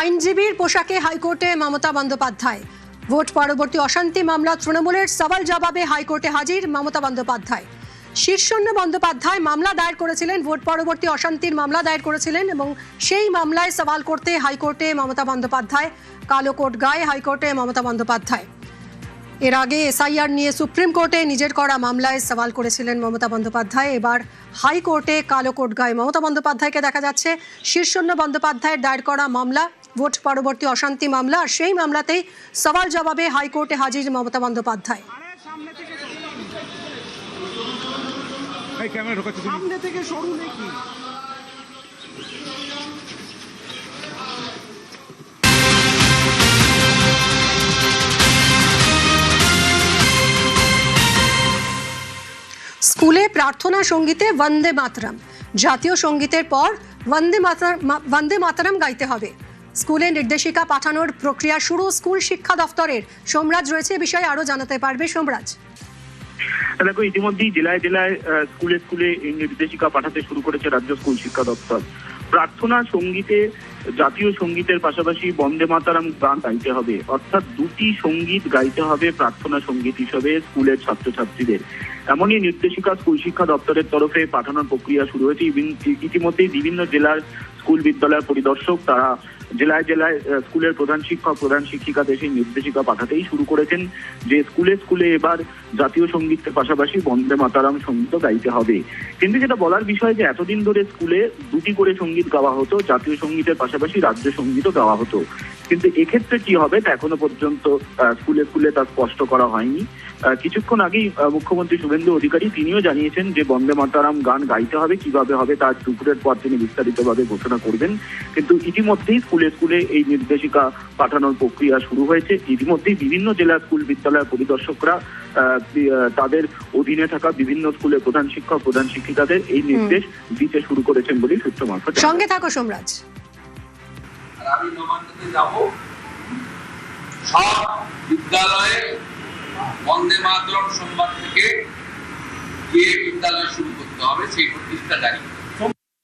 আইনজীবীর পোশাকে হাইকোর্টে মমতা বন্দ্যোপাধ্যায়। ভোট পরবর্তী অশান্তি মামলা তৃণমূলের সওয়াল জবাবে হাইকোর্টে হাজির মমতা বন্দ্যোপাধ্যায়। শীর্ষন্য বন্দ্যোপাধ্যায় মামলা দায়ের করেছিলেন, ভোট পরবর্তী অশান্তির মামলা দায়ের করেছিলেন এবং সেই মামলায় সওয়াল করতে হাইকোর্টে মমতা বন্দ্যোপাধ্যায়। কালো কোট গায়ে হাইকোর্টে মমতা বন্দ্যোপাধ্যায়। এর আগে এসআইআর নিয়ে সুপ্রিম কোর্টে নিজের করা মামলায় সওয়াল করেছিলেন মমতা বন্দ্যোপাধ্যায়। এবার হাইকোর্টে কালো কোট গায়ে মমতা বন্দ্যোপাধ্যায়কে দেখা যাচ্ছে। শীর্ষন্য বন্দ্যোপাধ্যায়ের দায়ের করা মামলা ভোট পরবর্তী অশান্তি মামলা, আর সেই মামলাতেই সওয়াল জবাবে হাইকোর্টে হাজির মমতা বন্দ্যোপাধ্যায়। স্কুলে প্রার্থনা সঙ্গীতে বন্দে মাতরম, জাতীয় সঙ্গীতের পর বন্দে মাতরম গাইতে হবে। স্কুলে নির্দেশিকা পাঠানোর প্রক্রিয়া শুরু স্কুল শিক্ষা দফতরের। সোমরাজ রয়েছে বিষয়ে আরো জানাতে পারবে। সোমরাজ, দেখো, ইতিমধ্যেই জেলায় জেলায় স্কুলে স্কুলে এই নির্দেশিকা পাঠাতে শুরু করেছে রাজ্য স্কুল শিক্ষা দপ্তর। প্রার্থনা সঙ্গীতে জাতীয় সঙ্গীতের পাশাপাশি বন্দে মাতরম গান গাইতে হবে, অর্থাৎ দুটি সঙ্গীত গাইতে হবে প্রার্থনা সঙ্গীত হিসেবে স্কুলের ছাত্রছাত্রীদের। এমনই নির্দেশিকা স্কুল শিক্ষা দপ্তরের তরফে পাঠানোর প্রক্রিয়া শুরু হয়েছে। ইতিমধ্যেই বিভিন্ন জেলার স্কুল বিদ্যালয়ের পরিদর্শক তারা জেলায় জেলায় স্কুলের প্রধান শিক্ষক প্রধান শিক্ষিকাদের সেই নির্দেশিকা পাঠাতেই শুরু করেছেন যে স্কুলে স্কুলে এবার জাতীয় সঙ্গীতের পাশাপাশি বন্দে মাতরম সঙ্গীত গাইতে হবে। কিন্তু যেটা বলার বিষয় যে এতদিন ধরে স্কুলে দুটি করে সঙ্গীত গাওয়া হতো, জাতীয় সঙ্গীতের পাশাপাশি রাজ্য সঙ্গীতও গাওয়া হতো। কিন্তু এক্ষেত্রে কি হবে তা এখনো পর্যন্ত স্কুলে স্কুলে তা স্পষ্ট করা হয়নি। কিছুক্ষণ আগেই মুখ্যমন্ত্রী শুভেন্দু অধিকারী তিনিও জানিয়েছেন যে বন্দে মাতরম গান গাইতে হবে, কিভাবে হবে তার দুপুরের পর তিনি বিস্তারিতভাবে ঘোষণা করবেন। কিন্তু ইতিমধ্যেই স্কুলে স্কুলে এই নির্দেশিকা পাঠানোর প্রক্রিয়া শুরু হয়েছে। ইতিমধ্যেই বিভিন্ন জেলা স্কুল বিদ্যালয়ের পরিদর্শকরা তাদের অধীনে থাকা বিভিন্ন স্কুলের প্রধান শিক্ষক প্রধান শিক্ষিকাদের এই নির্দেশ দিতে শুরু করেছেন বলে সূত্র মারফত। সঙ্গে থাকো সোমরাজ। আমি নবান্নতে যাব, সব বিদ্যালয়ে বন্দে মাতরম সোমবার থেকে গিয়ে বিদ্যালয় শুরু করতে হবে, সেই প্রতিষ্ঠা জারি।